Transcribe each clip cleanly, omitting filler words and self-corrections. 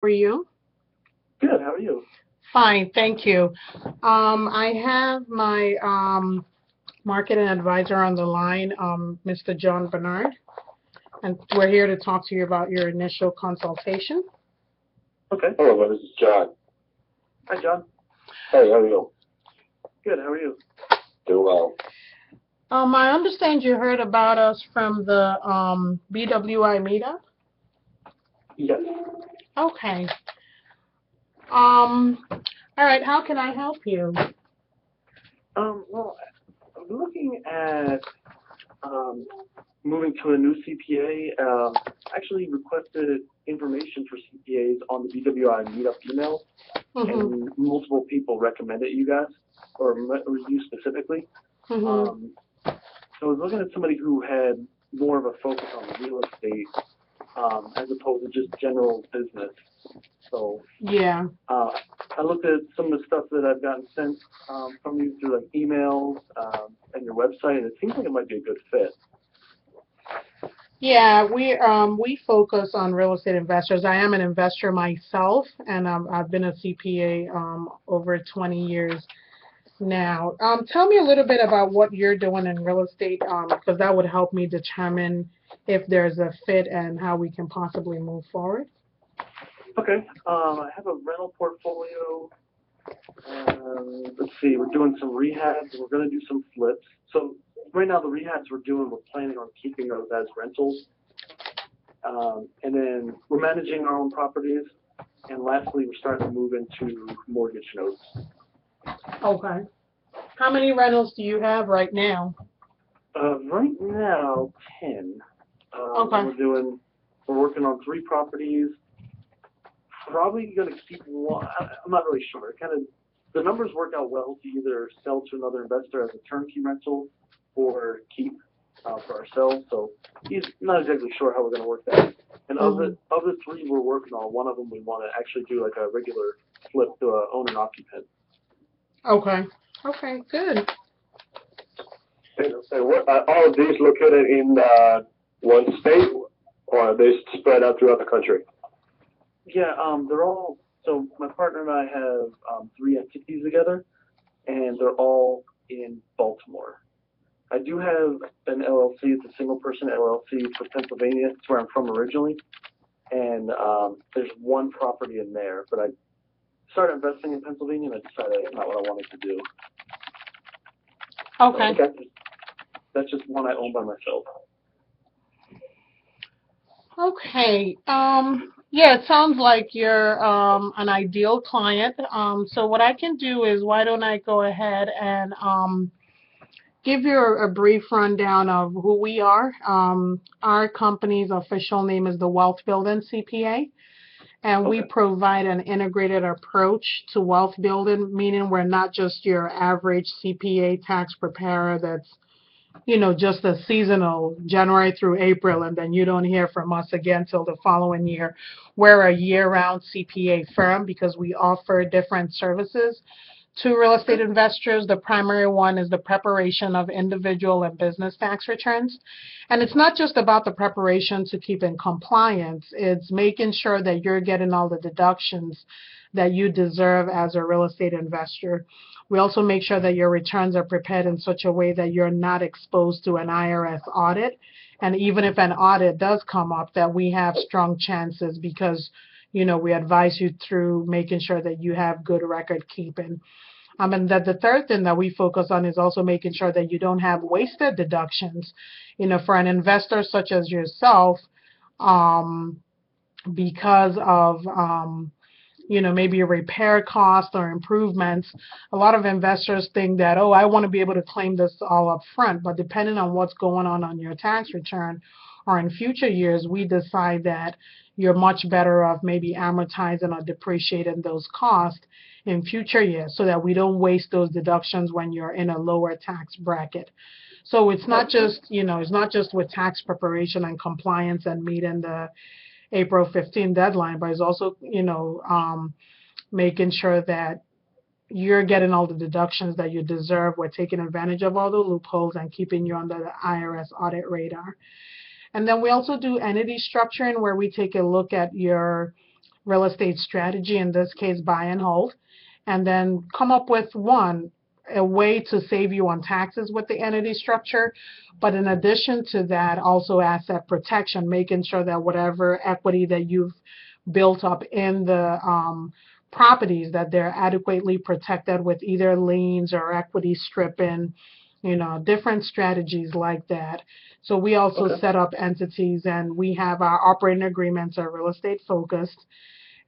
How are you? Good. How are you? Fine, thank you. I have my marketing advisor on the line, Mr. John Bernard, and we're here to talk to you about your initial consultation. Okay. Hello, this is John. Hi, John. Hey, how are you? Good. How are you? Doing well. I understand you heard about us from the BWI meetup. Yes. Okay. Um, all right. How can I help you? Well, I'm looking at um, moving to a new CPA. Actually requested information for CPAs on the BWI meetup email, Mhm. and multiple people recommended you guys, or you specifically. Mhm. Um, so I was looking at somebody who had more of a focus on real estate as opposed to just general business. So Yeah. Uh, I looked at some of the stuff that I've gotten sent from you through like emails and your website, and it seems like it might be a good fit. Yeah, we focus on real estate investors. I am an investor myself, and I've been a CPA over 20 years now. Tell me a little bit about what you're doing in real estate, because that would help me determine if there's a fit and how we can possibly move forward. Okay, I have a rental portfolio. Let's see, we're doing some rehabs, and we're going to do some flips. So right now, the rehabs we're doing, we're planning on keeping those as rentals, and then we're managing our own properties. And lastly, we're starting to move into mortgage notes. Okay. How many rentals do you have right now? Right now, 10. Okay. We're working on 3 properties. Probably going to keep one. I'm not really sure. Kind of, the numbers work out well to either sell to another investor as a turnkey rental or keep for ourselves. So he's not exactly sure how we're going to work that. And Hmm. of the 3 we're working on, one of them we want to actually do like a regular flip to a owner occupant. Okay. Okay, good. And what, are all of these located in one state, or are they spread out throughout the country? Yeah, they're all. So my partner and I have 3 entities together, and they're all in Baltimore. I do have an LLC. It's a single person LLC for Pennsylvania. It's where I'm from originally. And there's one property in there, but I started investing in Pennsylvania and I decided that's not what I wanted to do. So Okay. that's just one I own by myself. Okay. Yeah, it sounds like you're an ideal client. So what I can do is why don't I go ahead and give you a brief rundown of who we are. Our company's official name is the Wealth Building CPA, and we Okay. provide an integrated approach to wealth building, meaning we're not just your average CPA tax preparer that's just a seasonal January through April, and then you don't hear from us again till the following year. We're a year-round CPA firm because we offer different services to real estate Okay. investors. The primary one is the preparation of individual and business tax returns. And it's not just about the preparation to keep in compliance, it's making sure that you're getting all the deductions that you deserve as a real estate investor. We also make sure that your returns are prepared in such a way that you're not exposed to an IRS audit. And even if an audit does come up, that we have strong chances because we advise you through making sure that you have good record keeping. And that the third thing that we focus on is also making sure that you don't have wasted deductions. For an investor such as yourself, um, because of maybe a repair cost or improvements, a lot of investors think that, oh, I want to be able to claim this all up front. But depending on what's going on your tax return or in future years, we decide that you're much better off maybe amortizing or depreciating those costs in future years so that we don't waste those deductions when you're in a lower tax bracket. So it's not Okay. just, it's not just with tax preparation and compliance and meeting the April 15 deadline, but it's also, making sure that you're getting all the deductions that you deserve. We're taking advantage of all the loopholes and keeping you under the IRS audit radar. And then we also do entity structuring where we take a look at your real estate strategy, in this case, buy and hold, and then come up with a way to save you on taxes with the entity structure. But in addition to that, also asset protection, making sure that whatever equity that you've built up in the properties, that they're adequately protected with either liens or equity stripping, different strategies like that. So we also set up entities, and we have our operating agreements are real estate focused.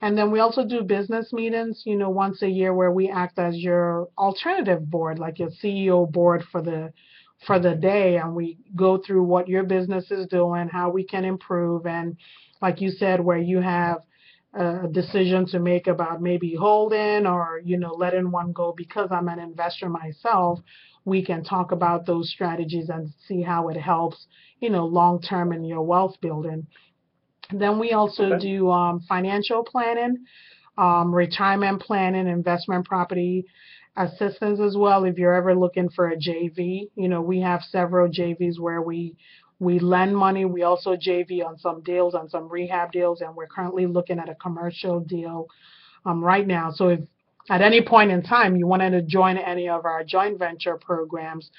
And then we also do business meetings, once a year, where we act as your alternative board, like your CEO board for the day, and we go through what your business is doing, how we can improve, and like you said, where you have a decision to make about maybe holding or letting one go. Because I'm an investor myself, we can talk about those strategies and see how it helps long term in your wealth building. Then we also do financial planning, retirement planning, investment property assistance as well. If you're ever looking for a JV, we have several JVs where we lend money. We also JV on some deals, on some rehab deals, and we're currently looking at a commercial deal right now. So if at any point in time you wanted to join any of our joint venture programs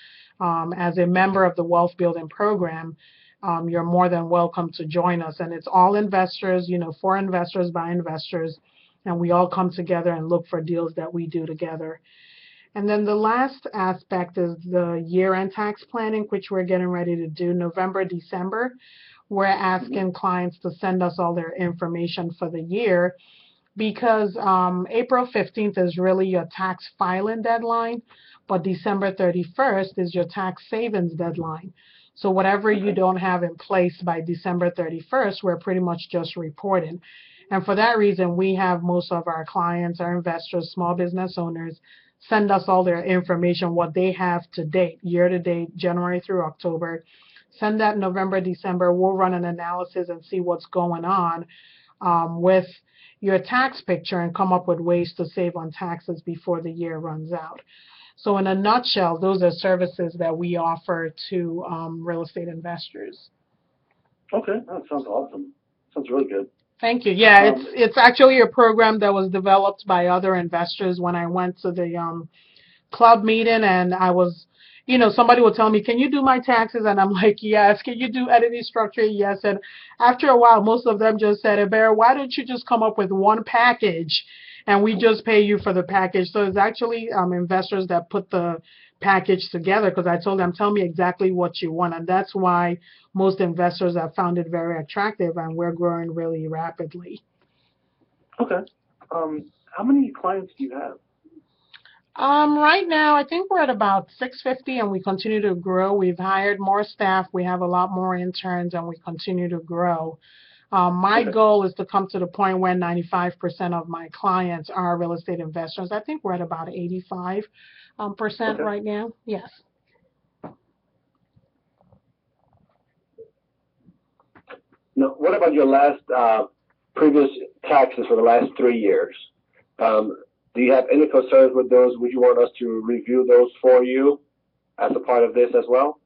as a member of the Wealth Building Program, you're more than welcome to join us. And it's all investors, for investors, by investors, and we all come together and look for deals that we do together. And then the last aspect is the year-end tax planning, which we're getting ready to do November, December. We're asking clients to send us all their information for the year, because April 15th is really your tax filing deadline, but December 31st is your tax savings deadline. So whatever you don't have in place by December 31st, we're pretty much just reporting. And for that reason, we have most of our clients, our investors, small business owners, send us all their information, what they have to date, year to date, January through October. Send that November, December. We'll run an analysis and see what's going on with your tax picture and come up with ways to save on taxes before the year runs out. So in a nutshell, those are services that we offer to real estate investors. Okay, that sounds awesome. Sounds really good. Thank you. Yeah, it's actually a program that was developed by other investors. When I went to the club meeting, and I was, somebody would tell me, can you do my taxes? And I'm like, yes. Can you do entity structure? Yes. And after a while, most of them just said, Bear, why don't you just come up with one package and we just pay you for the package? So it's actually investors that put the package together, because I told them, tell me exactly what you want. And that's why most investors have found it very attractive, and we're growing really rapidly. Okay. How many clients do you have? Right now, I think we're at about 650, and we continue to grow. We've hired more staff. We have a lot more interns, and we continue to grow. My goal is to come to the point where 95% of my clients are real estate investors. I think we're at about 85% right now. Yes. Now, what about your last previous taxes for the last 3 years? Do you have any concerns with those? Would you want us to review those for you as a part of this as well?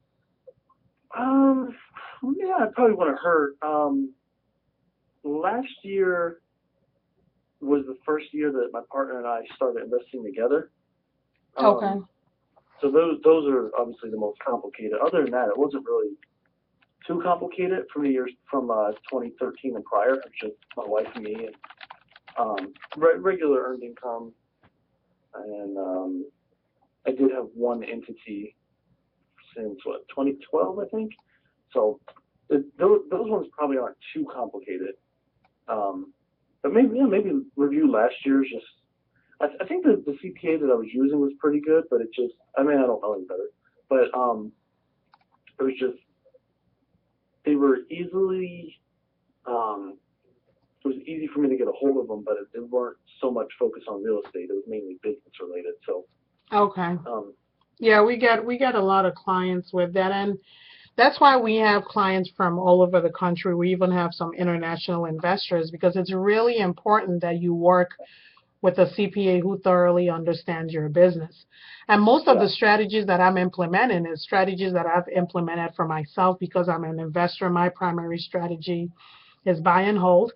Yeah, I probably want to hurt. Last year was the first year that my partner and I started investing together. Okay. So those are obviously the most complicated. Other than that, it wasn't really too complicated from the years from 2013 and prior. It was just my wife and me, and regular earned income. And I did have one entity since 2012, I think. So those ones probably aren't too complicated. But maybe review last year's. Just I think the CPA that I was using was pretty good, but it just, I don't know any better. But it was just, they were easily, it was easy for me to get a hold of them, but they weren't so much focused on real estate. It was mainly business related. So okay. Yeah, we get a lot of clients with that, and that's why we have clients from all over the country. We even have some international investors, because it's really important that you work with a CPA who thoroughly understands your business. And most of the strategies that I'm implementing is strategies that I've implemented for myself, because I'm an investor. My primary strategy is buy and hold.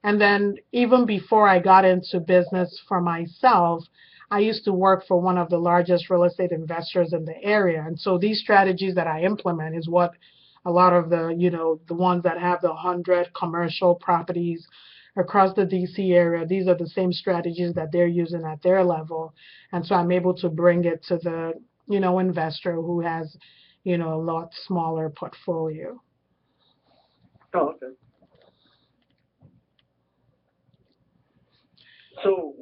And then even before I got into business for myself, I used to work for one of the largest real estate investors in the area. And so these strategies that I implement is what a lot of the, the ones that have the 100 commercial properties across the DC area, these are the same strategies that they're using at their level. And so I'm able to bring it to the, investor who has, a lot smaller portfolio. Oh, okay. So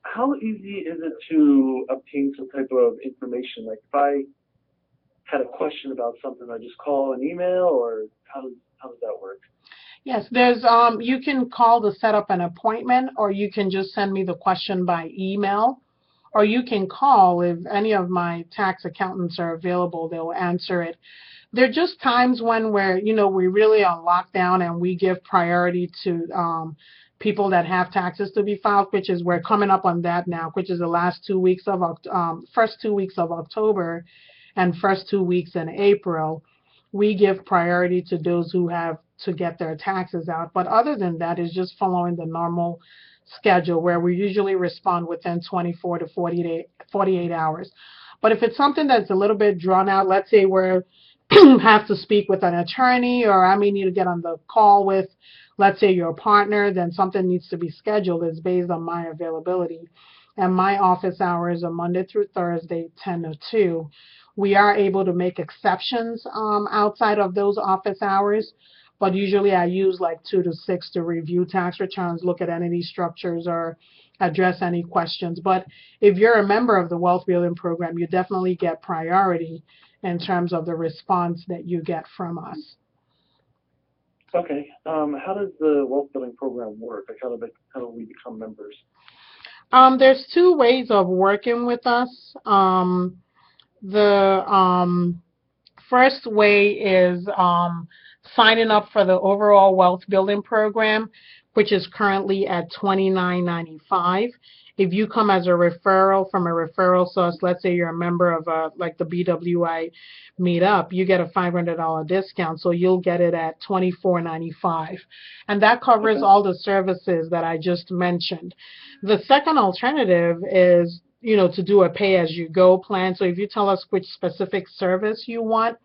how easy is it to obtain some type of information? Like if I had a question about something, I just call an email, or how does that work? Yes, there's you can call to set up an appointment, or you can just send me the question by email, or you can call. If any of my tax accountants are available, they'll answer it. There are just times when we really are locked down and we give priority to people that have taxes to be filed, which is we're coming up on that now, which is the last 2 weeks of first 2 weeks of October and first 2 weeks in April. We give priority to those who have to get their taxes out. But other than that, it's just following the normal schedule where we usually respond within 24 to 48 hours. But if it's something that's a little bit drawn out, let's say we're have to speak with an attorney, or I may need to get on the call with, let's say, your partner, then something needs to be scheduled. It's based on my availability. And my office hours are Monday through Thursday, 10 to 2. We are able to make exceptions outside of those office hours, but usually I use like 2 to 6 to review tax returns, look at entity structures, or address any questions. But if you're a member of the Wealth Building Program, you definitely get priority in terms of the response that you get from us. Okay. How does the Wealth Building Program work? Like how do we become members? There's 2 ways of working with us. The first way is signing up for the overall Wealth Building Program, which is currently at $29.95. If you come as a referral from a referral source, let's say you're a member of like the BWI meetup, you get a $500 discount, so you'll get it at $24.95, and that covers all the services that I just mentioned. The second alternative is to do a pay-as-you-go plan. So if you tell us which specific service you want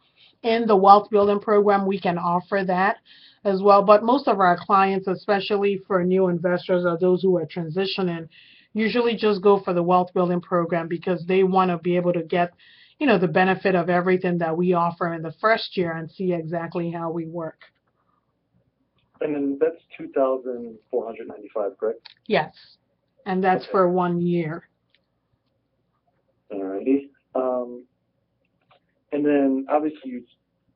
in the Wealth Building Program, we can offer that as well. But most of our clients, especially for new investors or those who are transitioning, usually just go for the Wealth Building Program because they want to be able to get, the benefit of everything that we offer in the first year and see exactly how we work. And then that's $2,495, correct? Yes, and that's for 1 year. Alrighty. And then obviously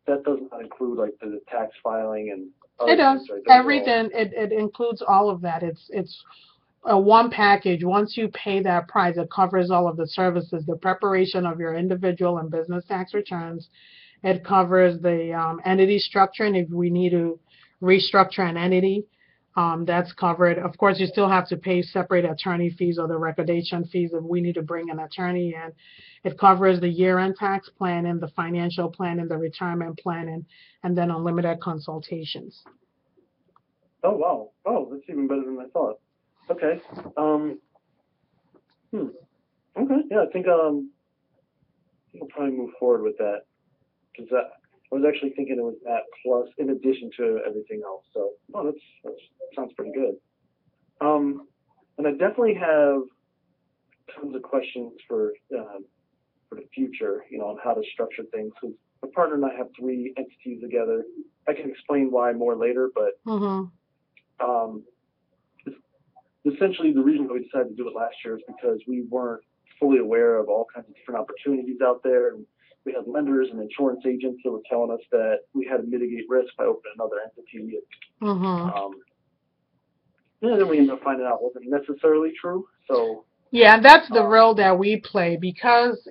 that does not include like the tax filing and other it does things, right? everything. It includes all of that. It's a one package. Once you pay that price, it covers all of the services, the preparation of your individual and business tax returns. It covers the entity structure, and if we need to restructure an entity, that's covered. Of course, you still have to pay separate attorney fees or the recordation fees if we need to bring an attorney in. It covers the year-end tax planning, the financial planning, the retirement planning, and then unlimited consultations. Oh, wow. Oh, that's even better than I thought. Okay. Okay. Yeah, I think I'll probably move forward with that because I was actually thinking it was that plus in addition to everything else. So, that sounds pretty good. And I definitely have tons of questions for the future, on how to structure things. Because my partner and I have 3 entities together. I can explain why more later, but essentially the reason we decided to do it last year is because we weren't fully aware of all kinds of different opportunities out there. And we had lenders and insurance agents that were telling us that we had to mitigate risk by opening another entity. Then we ended up finding out it wasn't necessarily true. So yeah, that's the role that we play because,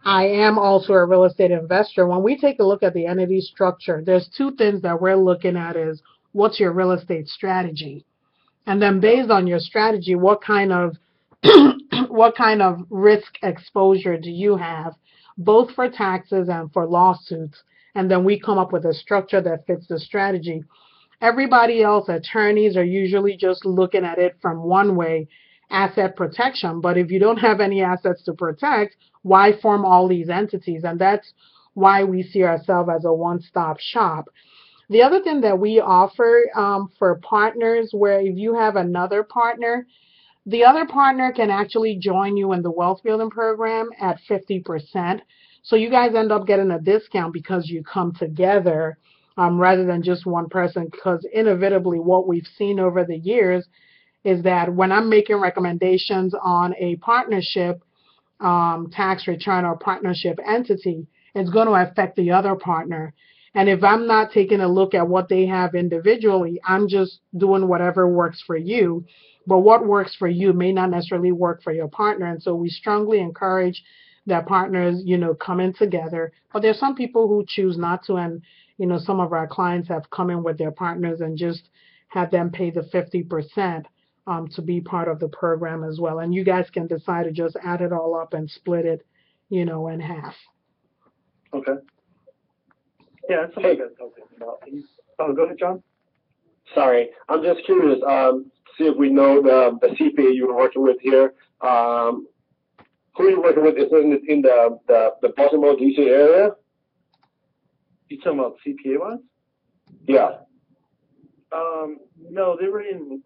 I am also a real estate investor. When we take a look at the entity structure, there's 2 things that we're looking at is what's your real estate strategy? And then based on your strategy, what kind of what kind of risk exposure do you have, both for taxes and for lawsuits? And then we come up with a structure that fits the strategy. Everybody else, attorneys, are usually just looking at it from one way, asset protection. But if you don't have any assets to protect, why form all these entities? And that's why we see ourselves as a one-stop shop. The other thing that we offer for partners, where if you have another partner, the other partner can actually join you in the wealth building program at 50%. So you guys end up getting a discount because you come together rather than just one person. Because inevitably, what we've seen over the years is that when I'm making recommendations on a partnership tax return or partnership entity, it's going to affect the other partner. And if I'm not taking a look at what they have individually, I'm just doing whatever works for you. But what works for you may not necessarily work for your partner. And so we strongly encourage that partners, come in together. But there's some people who choose not to. And, some of our clients have come in with their partners and just had them pay the 50% to be part of the program as well. And you guys can decide to just add it all up and split it, in half. Okay. Yeah, that's something I was thinking about. Oh, go ahead, John. Sorry, I'm just curious. See if we know the CPA you were working with here. Who are you working with? Is it in the Baltimore, D.C. area? You talking about CPA ones? Yeah. No, they were in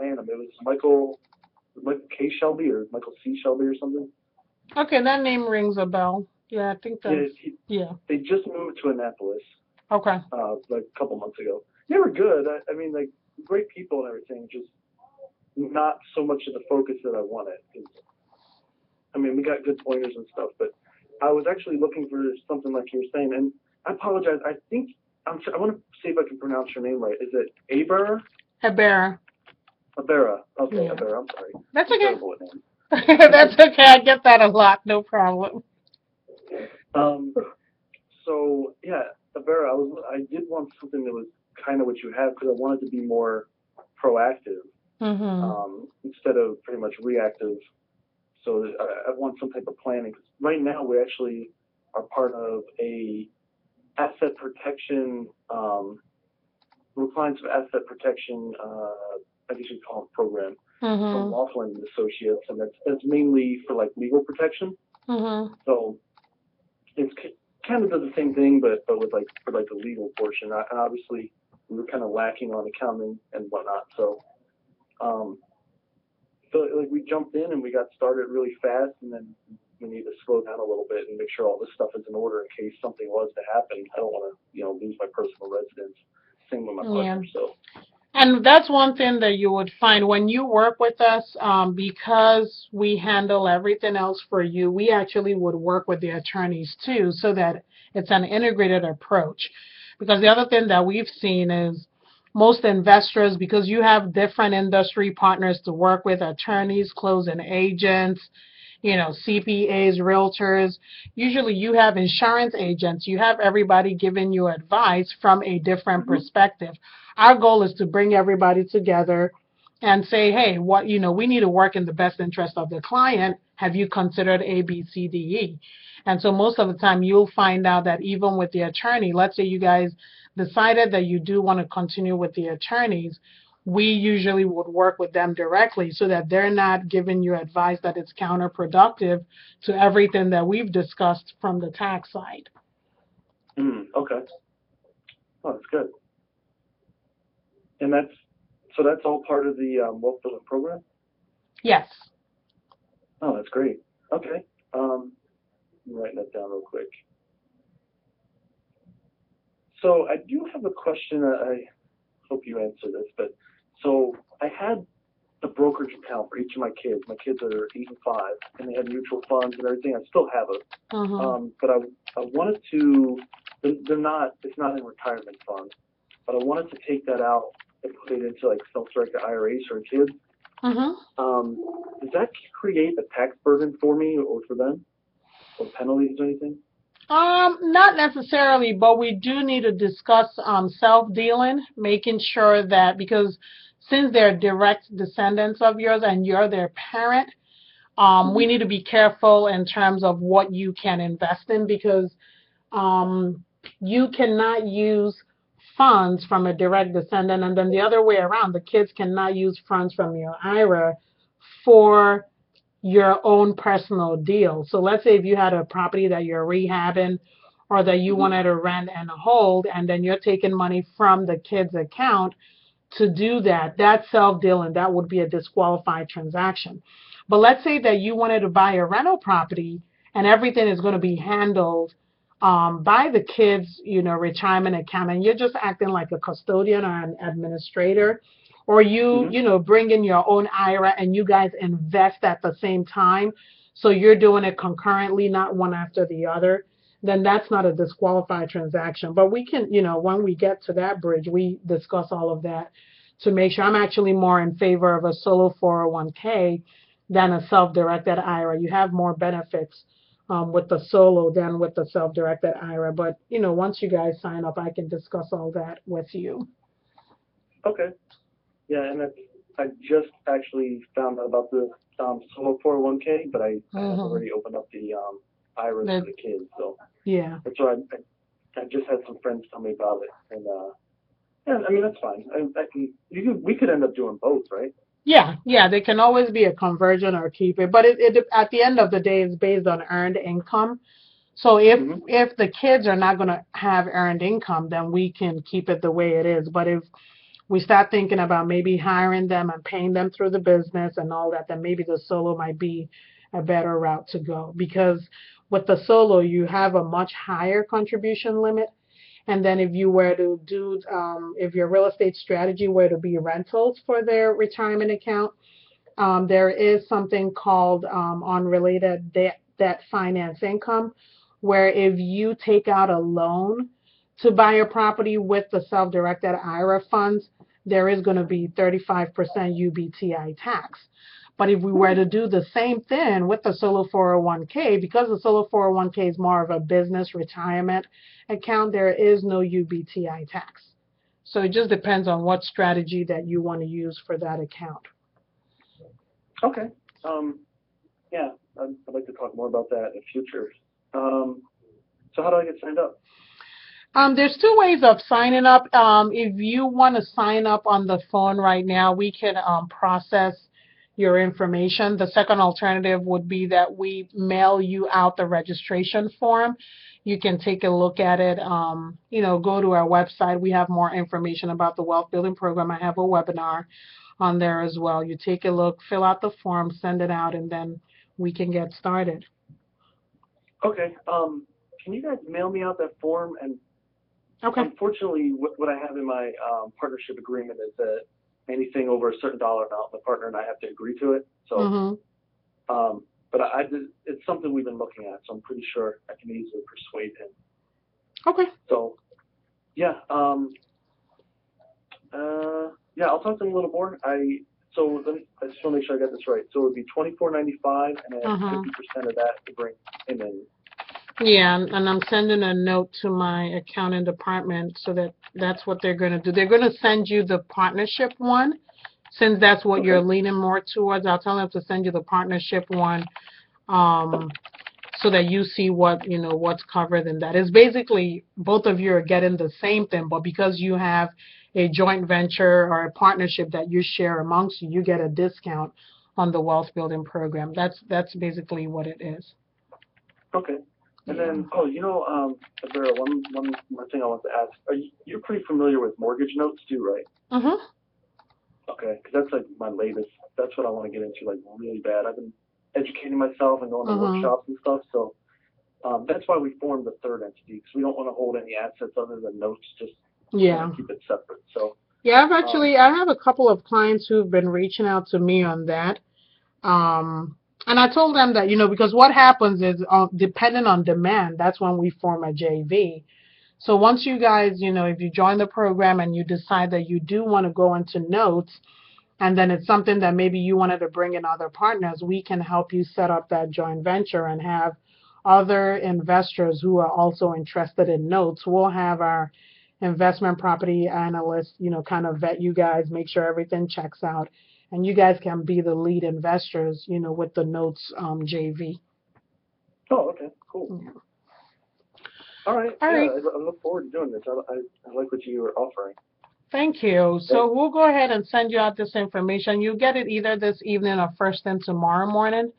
Lanham. It was Michael K. Shelby or Michael C. Shelby or something. Okay, that name rings a bell. Yeah, I think that's, yeah. They just moved to Annapolis. Okay. Like a couple months ago. They were good. I mean, like, great people and everything, just not so much of the focus that I wanted. I mean, we got good pointers and stuff, but I was actually looking for something like you were saying, and I apologize. I think, I want to see if I can pronounce your name right. Is it Aber? Habera. Abera. Okay, Yeah. Abera. I'm sorry. That's okay. Terrible at names. That's okay. I get that a lot. No problem. So yeah, Abera, I did want something that was kind of what you have because I wanted to be more proactive instead of pretty much reactive. So I want some type of planning. Cause right now we actually are part of a asset protection. We're clients of asset protection. I guess you'd call it program from Laughlin and Associates, and that's mainly for like legal protection. So it's kind of does the same thing, but with like for like the legal portion. And obviously we were kind of lacking on accounting and whatnot. So like we jumped in and we got started really fast, and then we need to slow down a little bit and make sure all this stuff is in order in case something was to happen. I don't want to lose my personal residence. Same with my partner. So. And that's one thing that you would find when you work with us, because we handle everything else for you, we actually would work with the attorneys too, so that it's an integrated approach. Because the other thing that we've seen is most investors, because you have different industry partners to work with, attorneys, closing agents, CPAs, realtors. Usually you have insurance agents. You have everybody giving you advice from a different perspective. Our goal is to bring everybody together and say, hey, we need to work in the best interest of the client. Have you considered A, B, C, D, E? And so most of the time you'll find out that even with the attorney, let's say you guys decided that you do want to continue with the attorneys, we usually would work with them directly so that they're not giving you advice that it's counterproductive to everything that we've discussed from the tax side. Okay. Oh, that's good. And that's all part of the wealth building program? Yes. Oh, that's great. Okay. I'm writing that down real quick. So I do have a question. I hope you answer this, but so I had a brokerage account for each of my kids. My kids are 8 and 5, and they had mutual funds and everything. I still have it. But I wanted to, it's not in retirement fund, but I wanted to take that out and put it into like self-directed IRAs for kids. Does that create a tax burden for me or for them? Or penalties or anything? Not necessarily, but we do need to discuss self-dealing, making sure that, because since they're direct descendants of yours and you're their parent, we need to be careful in terms of what you can invest in, because you cannot use funds from a direct descendant, and then the other way around, the kids cannot use funds from your IRA for your own personal deal. So let's say if you had a property that you're rehabbing or that you wanted to rent and hold, and then you're taking money from the kid's account to do that, that's self-dealing. That would be a disqualified transaction. But let's say that you wanted to buy a rental property and everything is going to be handled by the kids, retirement account, and you're just acting like a custodian or an administrator, or you bring in your own IRA and you guys invest at the same time, so you're doing it concurrently, not one after the other, then that's not a disqualified transaction. But we can, when we get to that bridge, we discuss all of that to make sure. I'm actually more in favor of a solo 401k than a self-directed IRA. You have more benefits with the solo than with the self-directed IRA. But, once you guys sign up, I can discuss all that with you. Okay. Yeah, and I just actually found out about the solo 401k, but I have already opened up the IRAs for the kids. So yeah, that's why I just had some friends tell me about it, and yeah, I mean that's fine. We could end up doing both, right? Yeah, there can always be a conversion or keep it, but it at the end of the day is based on earned income. So if the kids are not going to have earned income, then we can keep it the way it is. But if we start thinking about maybe hiring them and paying them through the business and all that, then maybe the solo might be a better route to go. Because with the solo, you have a much higher contribution limit. And then if you were to do, if your real estate strategy were to be rentals for their retirement account, there is something called unrelated debt finance income, where if you take out a loan to buy a property with the self-directed IRA funds, there is going to be 35% UBTI tax. But if we were to do the same thing with the solo 401k, because the solo 401k is more of a business retirement account, there is no UBTI tax. So it just depends on what strategy that you want to use for that account. Okay. Yeah, I'd like to talk more about that in the future. So how do I get signed up? There's two ways of signing up. If you want to sign up on the phone right now, we can process your information. The second alternative would be that we mail you out the registration form. You can take a look at it, go to our website. We have more information about the wealth building program. I have a webinar on there as well. You take a look, fill out the form, send it out, and then we can get started. Okay. Can you guys mail me out that form? And okay. Unfortunately, what I have in my partnership agreement is that anything over a certain dollar amount, the partner and I have to agree to it. So, but it's something we've been looking at, so I'm pretty sure I can easily persuade him. Okay. So, yeah. Yeah, I'll talk to him a little more. I just want to make sure I got this right. So it would be $24.95, and then 50% of that to bring him in. Yeah, and I'm sending a note to my accounting department so that's what they're going to do. They're going to send you the partnership one, since that's what you're leaning more towards. I'll tell them to send you the partnership one, so that you see what's covered in that. It's basically both of you are getting the same thing, but because you have a joint venture or a partnership that you share amongst you, you get a discount on the wealth building program. That's basically what it is. Okay. And then, Vera, one more thing I want to ask. You're pretty familiar with mortgage notes too, right? Okay, because that's like my latest. That's what I want to get into, like really bad. I've been educating myself and going to workshops and stuff. So that's why we formed the third entity, because we don't want to hold any assets other than notes. Just keep it separate. So yeah, I have a couple of clients who've been reaching out to me on that. And I told them that, because what happens is, depending on demand, that's when we form a JV. So once you guys, if you join the program and you decide that you do want to go into notes, and then it's something that maybe you wanted to bring in other partners, we can help you set up that joint venture and have other investors who are also interested in notes. We'll have our investment property analysts, kind of vet you guys, make sure everything checks out. And you guys can be the lead investors, with the notes JV. Oh, okay, cool. Yeah. All right. All right. I look forward to doing this. I like what you were offering. Thank you. So we'll go ahead and send you out this information. You get it either this evening or first thing tomorrow morning.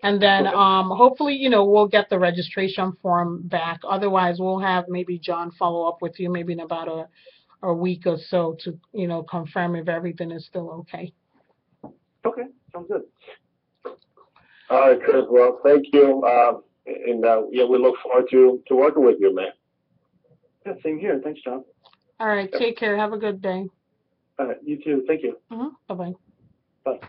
And then Okay. hopefully, we'll get the registration form back. Otherwise, we'll have maybe John follow up with you maybe in about a week or so to, confirm if everything is still okay. Okay. Sounds good. All right, Chris. Well, thank you. Yeah, we look forward to working with you, man. Yeah, same here. Thanks, John. All right. Take care. Have a good day. All right. You too. Thank you. Bye-bye. Bye.